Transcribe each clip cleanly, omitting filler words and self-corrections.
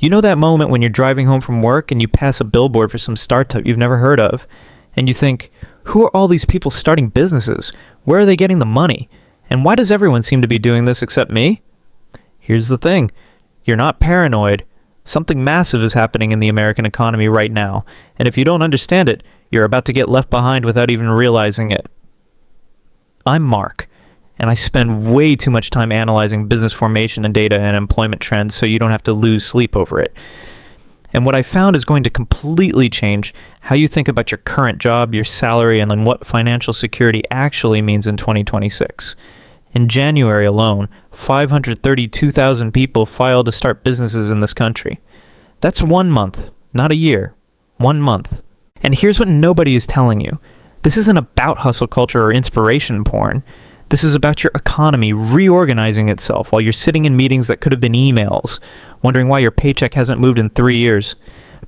You know that moment when you're driving home from work and you pass a billboard for some startup you've never heard of, and you think, who are all these people starting businesses? Where are they getting the money? And why does everyone seem to be doing this except me? Here's the thing. You're not paranoid. Something massive is happening in the American economy right now, and if you don't understand it, you're about to get left behind without even realizing it. I'm Mark, and I spend way too much time analyzing business formation and data and employment trends so you don't have to lose sleep over it. And what I found is going to completely change how you think about your current job, your salary, and then what financial security actually means in 2026. In January alone, 532,000 people filed to start businesses in this country. That's 1 month, not a year. 1 month. And here's what nobody is telling you. This isn't about hustle culture or inspiration porn. This is about your economy reorganizing itself while you're sitting in meetings that could have been emails, wondering why your paycheck hasn't moved in 3 years.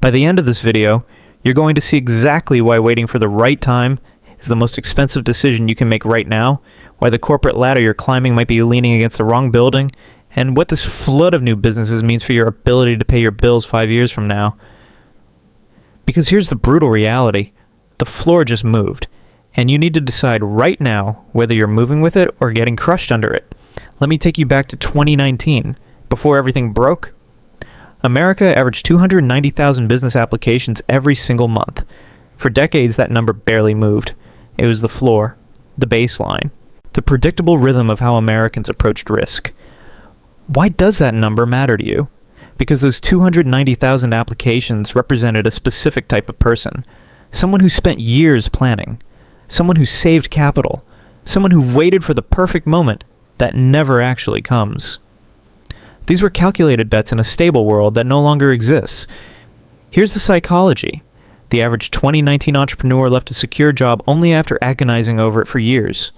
By the end of this video, you're going to see exactly why waiting for the right time is the most expensive decision you can make right now, why the corporate ladder you're climbing might be leaning against the wrong building, and what this flood of new businesses means for your ability to pay your bills 5 years from now. Because here's the brutal reality. The floor just moved, and you need to decide right now whether you're moving with it or getting crushed under it. Let me take you back to 2019, before everything broke. America averaged 290,000 business applications every single month. For decades, that number barely moved. It was the floor, the baseline, the predictable rhythm of how Americans approached risk. Why does that number matter to you? Because those 290,000 applications represented a specific type of person. Someone who spent years planning. Someone who saved capital. Someone who waited for the perfect moment that never actually comes. These were calculated bets in a stable world that no longer exists. Here's the psychology. The average 2019 entrepreneur left a secure job only after agonizing over it for years.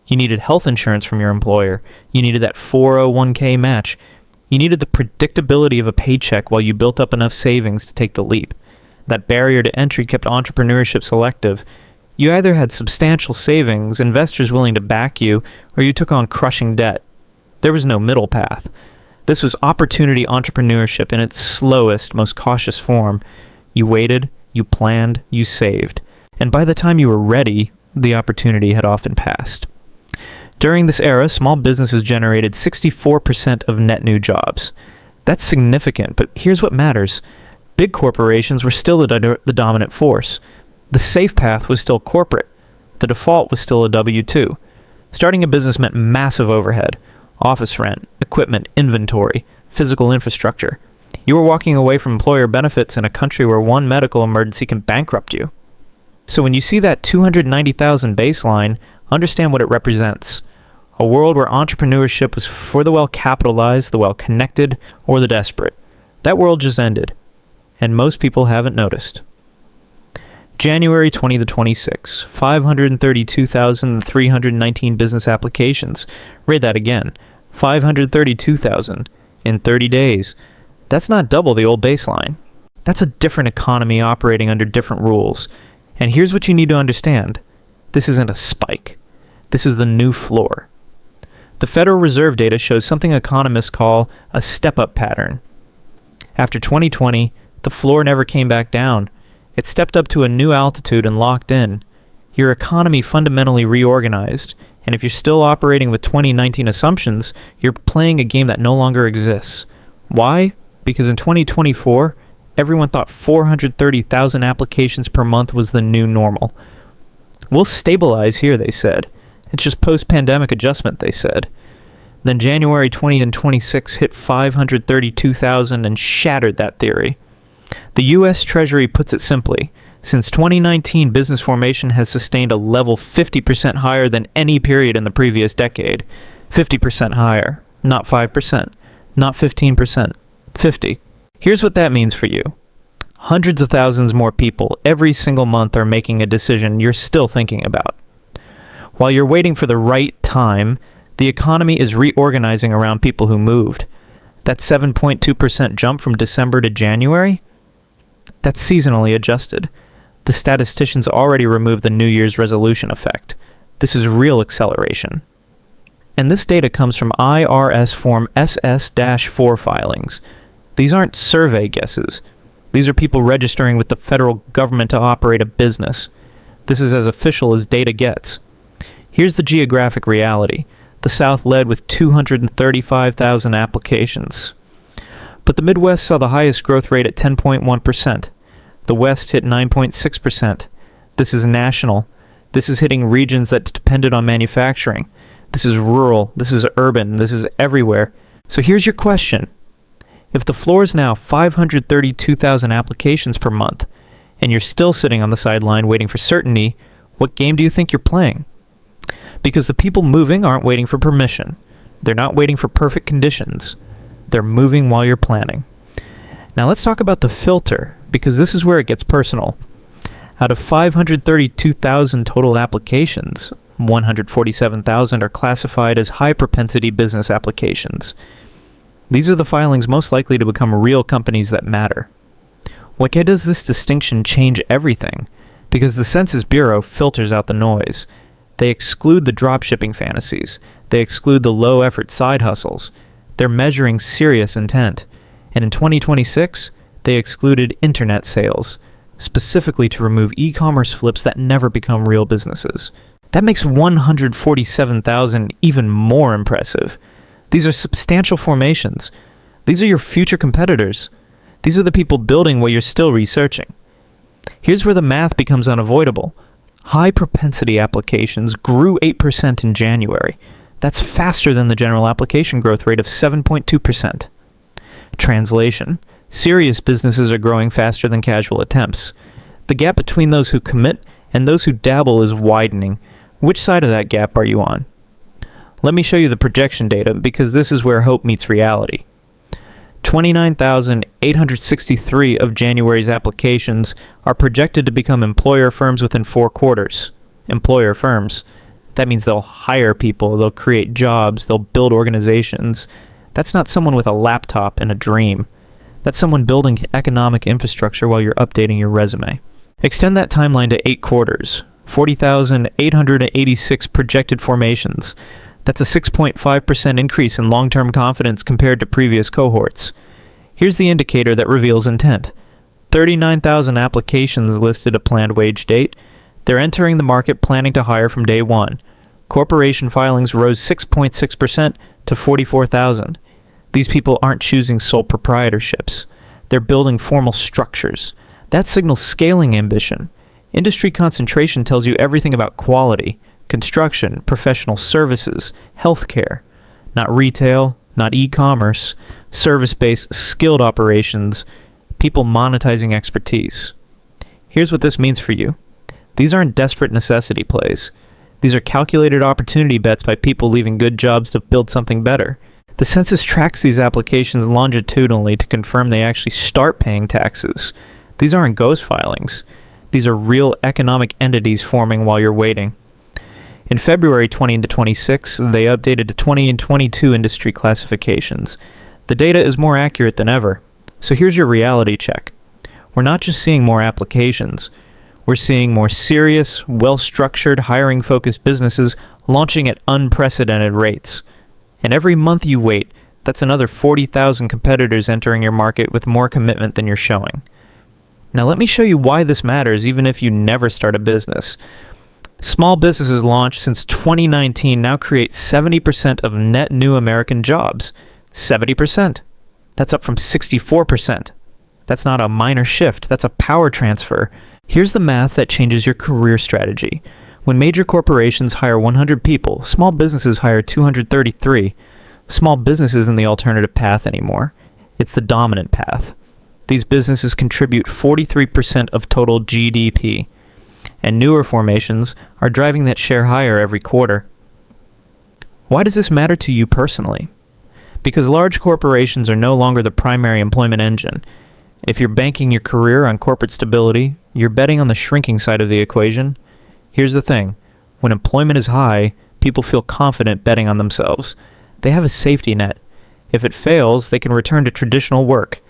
You needed health insurance from your employer. You needed that 401k match. You needed the predictability of a paycheck while you built up enough savings to take the leap. That barrier to entry kept entrepreneurship selective. You either had substantial savings, investors willing to back you, or you took on crushing debt. There was no middle path. This was opportunity entrepreneurship in its slowest, most cautious form. You waited, you planned, you saved. And by the time you were ready, the opportunity had often passed. During this era, small businesses generated 64% of net new jobs. That's significant, but here's what matters. Big corporations were still the dominant force. The safe path was still corporate. The default was still a W-2. Starting a business meant massive overhead, office rent, equipment, inventory, physical infrastructure. You were walking away from employer benefits in a country where one medical emergency can bankrupt you. So when you see that 290,000 baseline, understand what it represents. A world where entrepreneurship was for the well-capitalized, the well-connected, or the desperate. That world just ended, and most people haven't noticed. January 20 to 26, 532,319 business applications. Read that again. 532,000 in 30 days. That's not double the old baseline. That's a different economy operating under different rules. And here's what you need to understand. This isn't a spike. This is the new floor. The Federal Reserve data shows something economists call a step-up pattern. After 2020, the floor never came back down. It stepped up to a new altitude and locked in. Your economy fundamentally reorganized, and if you're still operating with 2019 assumptions, you're playing a game that no longer exists. Why? Because in 2024, everyone thought 430,000 applications per month was the new normal. We'll stabilize here, they said. It's just post-pandemic adjustment, they said. Then January 20 and 26 hit 532,000 and shattered that theory. The U.S. Treasury puts it simply. Since 2019, business formation has sustained a level 50% higher than any period in the previous decade. 50% higher. Not 5%. Not 15%. 50. Here's what that means for you. Hundreds of thousands more people every single month are making a decision you're still thinking about. While you're waiting for the right time, the economy is reorganizing around people who moved. That 7.2% jump from December to January? That's seasonally adjusted. The statisticians already removed the New Year's resolution effect. This is real acceleration. And this data comes from IRS Form SS-4 filings. These aren't survey guesses. These are people registering with the federal government to operate a business. This is as official as data gets. Here's the geographic reality. The South led with 235,000 applications. But the Midwest saw the highest growth rate at 10.1%. The West hit 9.6%. This is national. This is hitting regions that depended on manufacturing. This is rural. This is urban. This is everywhere. So here's your question. If the floor is now 532,000 applications per month, and you're still sitting on the sideline waiting for certainty, what game do you think you're playing? Because the people moving aren't waiting for permission. They're not waiting for perfect conditions. They're moving while you're planning. Now let's talk about the filter, because this is where it gets personal. Out of 532,000 total applications, 147,000 are classified as high-propensity business applications. These are the filings most likely to become real companies that matter. Why does this distinction change everything? Because the Census Bureau filters out the noise. They exclude the dropshipping fantasies. They exclude the low-effort side hustles. They're measuring serious intent. And in 2026, they excluded internet sales, specifically to remove e-commerce flips that never become real businesses. That makes 147,000 even more impressive. These are substantial formations. These are your future competitors. These are the people building what you're still researching. Here's where the math becomes unavoidable. High propensity applications grew 8% in January. That's faster than the general application growth rate of 7.2%. Translation. Serious businesses are growing faster than casual attempts. The gap between those who commit and those who dabble is widening. Which side of that gap are you on? Let me show you the projection data, because this is where hope meets reality. 29,863 of January's applications are projected to become employer firms within 4 quarters. Employer firms. That means they'll hire people, they'll create jobs, they'll build organizations. That's not someone with a laptop and a dream. That's someone building economic infrastructure while you're updating your resume. Extend that timeline to 8 quarters. 40,886 projected formations. That's a 6.5% increase in long-term confidence compared to previous cohorts. Here's the indicator that reveals intent. 39,000 applications listed a planned wage date. They're entering the market planning to hire from day one. Corporation filings rose 6.6% to 44,000. These people aren't choosing sole proprietorships. They're building formal structures. That signals scaling ambition. Industry concentration tells you everything about quality, construction, professional services, healthcare. Not retail, not e-commerce, service-based skilled operations, people monetizing expertise. Here's what this means for you. These aren't desperate necessity plays. These are calculated opportunity bets by people leaving good jobs to build something better. The census tracks these applications longitudinally to confirm they actually start paying taxes. These aren't ghost filings. These are real economic entities forming while you're waiting. In February 2026, they updated to 20 and 22 industry classifications. The data is more accurate than ever. So here's your reality check. We're not just seeing more applications. We're seeing more serious, well-structured, hiring-focused businesses launching at unprecedented rates. And every month you wait, that's another 40,000 competitors entering your market with more commitment than you're showing. Now let me show you why this matters even if you never start a business. Small businesses launched since 2019 now create 70% of net new American jobs. 70%. That's up from 64%. That's not a minor shift, that's a power transfer. Here's the math that changes your career strategy. When major corporations hire 100 people, small businesses hire 233. Small business isn't the alternative path anymore. It's the dominant path. These businesses contribute 43% of total GDP. And newer formations are driving that share higher every quarter. Why does this matter to you personally? Because large corporations are no longer the primary employment engine. If you're banking your career on corporate stability, you're betting on the shrinking side of the equation. Here's the thing. When employment is high, people feel confident betting on themselves. They have a safety net. If it fails, they can return to traditional work.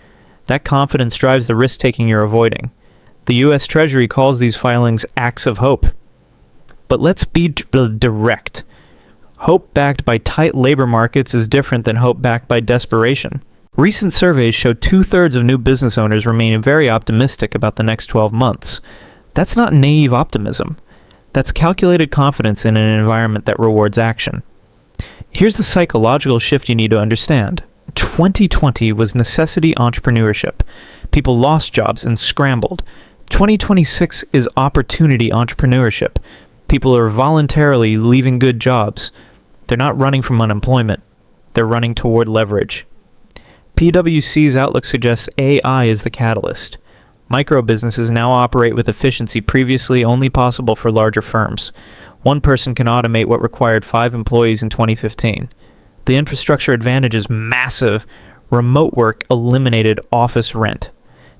That confidence drives the risk-taking you're avoiding. The U.S. Treasury calls these filings acts of hope. But let's be direct. Hope backed by tight labor markets is different than hope backed by desperation. Recent surveys show 2/3 of new business owners remain very optimistic about the next 12 months. That's not naive optimism. That's calculated confidence in an environment that rewards action. Here's the psychological shift you need to understand. 2020 was necessity entrepreneurship. People lost jobs and scrambled. 2026 is opportunity entrepreneurship. People are voluntarily leaving good jobs. They're not running from unemployment. They're running toward leverage. PwC's outlook suggests AI is the catalyst. Micro businesses now operate with efficiency previously only possible for larger firms. One person can automate what required 5 employees in 2015. The infrastructure advantage is massive. Remote work eliminated office rent.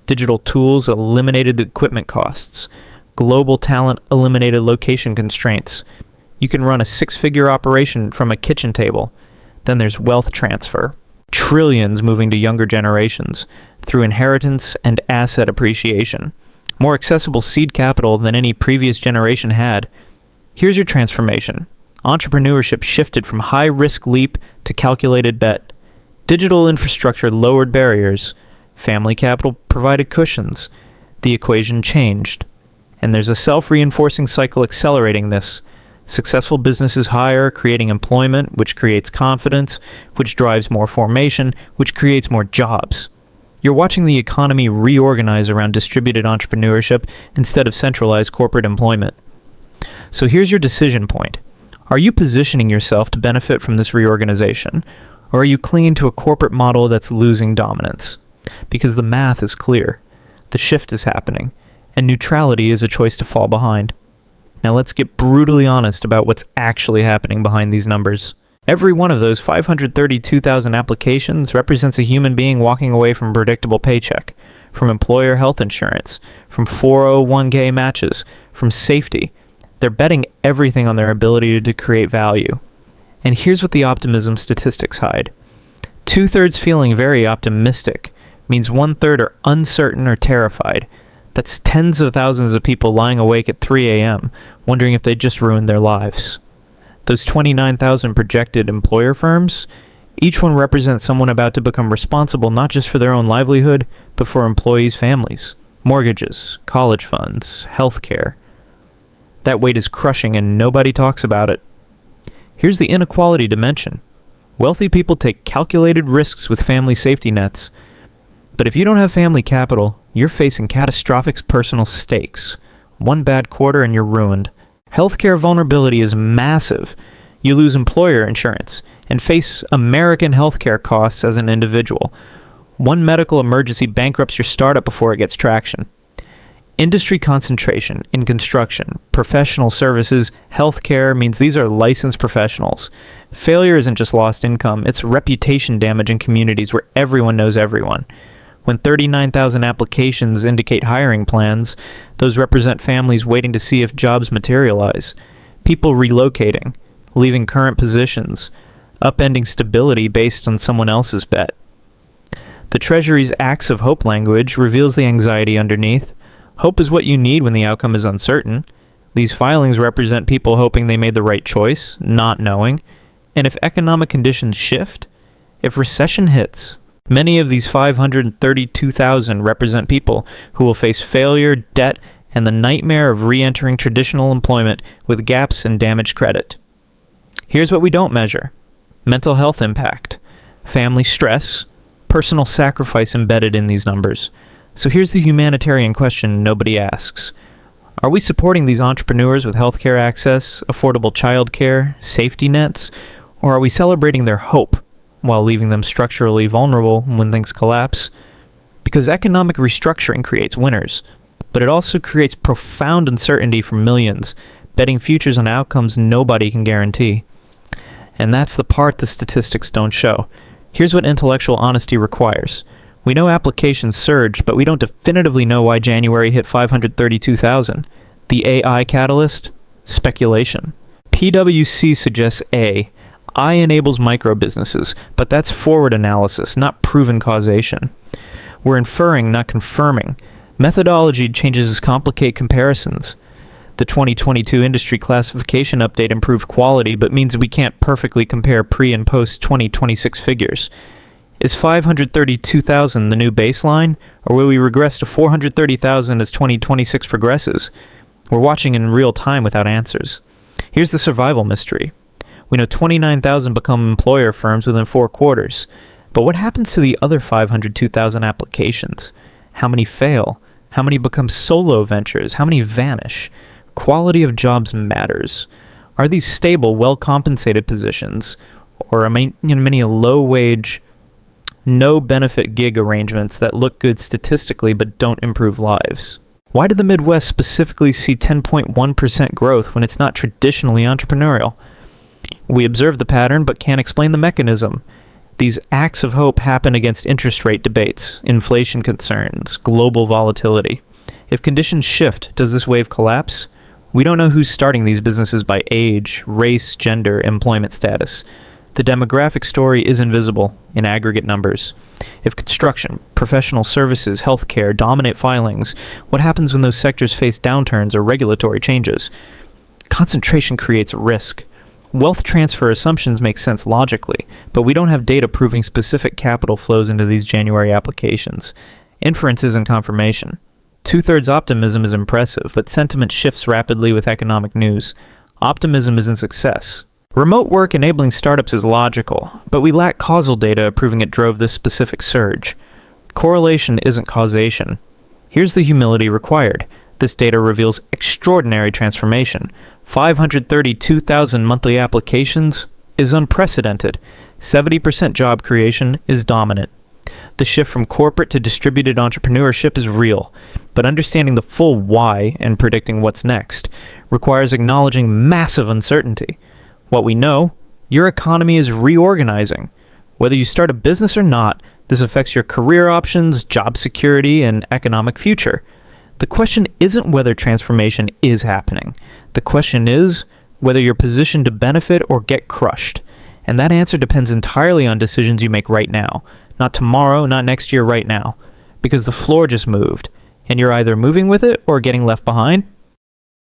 Digital tools eliminated the equipment costs. Global talent eliminated location constraints. You can run a 6-figure operation from a kitchen table. Then there's wealth transfer. Trillions moving to younger generations through inheritance and asset appreciation. More accessible seed capital than any previous generation had. Here's your transformation. Entrepreneurship shifted from high-risk leap to calculated bet. Digital infrastructure lowered barriers. Family capital provided cushions. The equation changed. And there's a self-reinforcing cycle accelerating this. Successful businesses hire, creating employment, which creates confidence, which drives more formation, which creates more jobs. You're watching the economy reorganize around distributed entrepreneurship instead of centralized corporate employment. So here's your decision point. Are you positioning yourself to benefit from this reorganization, or are you clinging to a corporate model that's losing dominance? Because the math is clear. The shift is happening, and neutrality is a choice to fall behind. Now let's get brutally honest about what's actually happening behind these numbers. Every one of those 532,000 applications represents a human being walking away from a predictable paycheck, from employer health insurance, from 401k matches, from safety. They're betting everything on their ability to create value. And here's what the optimism statistics hide. 2/3 feeling very optimistic means 1/3 are uncertain or terrified. That's tens of thousands of people lying awake at 3 a.m., wondering if they just ruined their lives. Those 29,000 projected employer firms, each one represents someone about to become responsible not just for their own livelihood, but for employees' families, mortgages, college funds, healthcare. That weight is crushing and nobody talks about it. Here's the inequality dimension. Wealthy people take calculated risks with family safety nets. But if you don't have family capital, you're facing catastrophic personal stakes. One bad quarter and you're ruined. Healthcare vulnerability is massive. You lose employer insurance and face American healthcare costs as an individual. One medical emergency bankrupts your startup before it gets traction. Industry concentration in construction, professional services, healthcare means these are licensed professionals. Failure isn't just lost income, it's reputation damage in communities where everyone knows everyone. When 39,000 applications indicate hiring plans, those represent families waiting to see if jobs materialize. People relocating, leaving current positions, upending stability based on someone else's bet. The Treasury's Acts of Hope language reveals the anxiety underneath. Hope is what you need when the outcome is uncertain. These filings represent people hoping they made the right choice, not knowing. And if economic conditions shift, if recession hits, many of these 532,000 represent people who will face failure, debt, and the nightmare of re-entering traditional employment with gaps and damaged credit. Here's what we don't measure. Mental health impact, family stress, personal sacrifice embedded in these numbers. So here's the humanitarian question nobody asks. Are we supporting these entrepreneurs with healthcare access, affordable childcare, safety nets, or are we celebrating their hope while leaving them structurally vulnerable when things collapse? Because economic restructuring creates winners, but it also creates profound uncertainty for millions, betting futures on outcomes nobody can guarantee. And that's the part the statistics don't show. Here's what intellectual honesty requires. We know applications surged, but we don't definitively know why January hit 532,000. The AI catalyst? Speculation. PwC suggests A. I enables micro businesses, but that's forward analysis, not proven causation. We're inferring, not confirming. Methodology changes complicate comparisons. The 2022 industry classification update improved quality, but means we can't perfectly compare pre- and post-2026 figures. Is 532,000 the new baseline, or will we regress to 430,000 as 2026 progresses? We're watching in real time without answers. Here's the survival mystery. We know 29,000 become employer firms within 4 quarters. But what happens to the other 502,000 applications? How many fail? How many become solo ventures? How many vanish? Quality of jobs matters. Are these stable, well-compensated positions, or are many low-wage, no-benefit gig arrangements that look good statistically but don't improve lives? Why did the Midwest specifically see 10.1% growth when it's not traditionally entrepreneurial? We observe the pattern but can't explain the mechanism. These acts of hope happen against interest rate debates, inflation concerns, global volatility. If conditions shift, does this wave collapse? We don't know who's starting these businesses by age, race, gender, employment status. The demographic story is invisible in aggregate numbers. If construction, professional services, healthcare dominate filings, what happens when those sectors face downturns or regulatory changes? Concentration creates risk. Wealth transfer assumptions make sense logically, but we don't have data proving specific capital flows into these January applications. Inference isn't confirmation. 2/3 optimism is impressive, but sentiment shifts rapidly with economic news. Optimism isn't success. Remote work enabling startups is logical, but we lack causal data proving it drove this specific surge. Correlation isn't causation. Here's the humility required. This data reveals extraordinary transformation. 532,000 monthly applications is unprecedented. 70% job creation is dominant. The shift from corporate to distributed entrepreneurship is real, but understanding the full why and predicting what's next requires acknowledging massive uncertainty. What we know, your economy is reorganizing. Whether you start a business or not, this affects your career options, job security, and economic future. The question isn't whether transformation is happening. The question is whether you're positioned to benefit or get crushed. And that answer depends entirely on decisions you make right now. Not tomorrow, not next year, right now. Because the floor just moved, and you're either moving with it or getting left behind.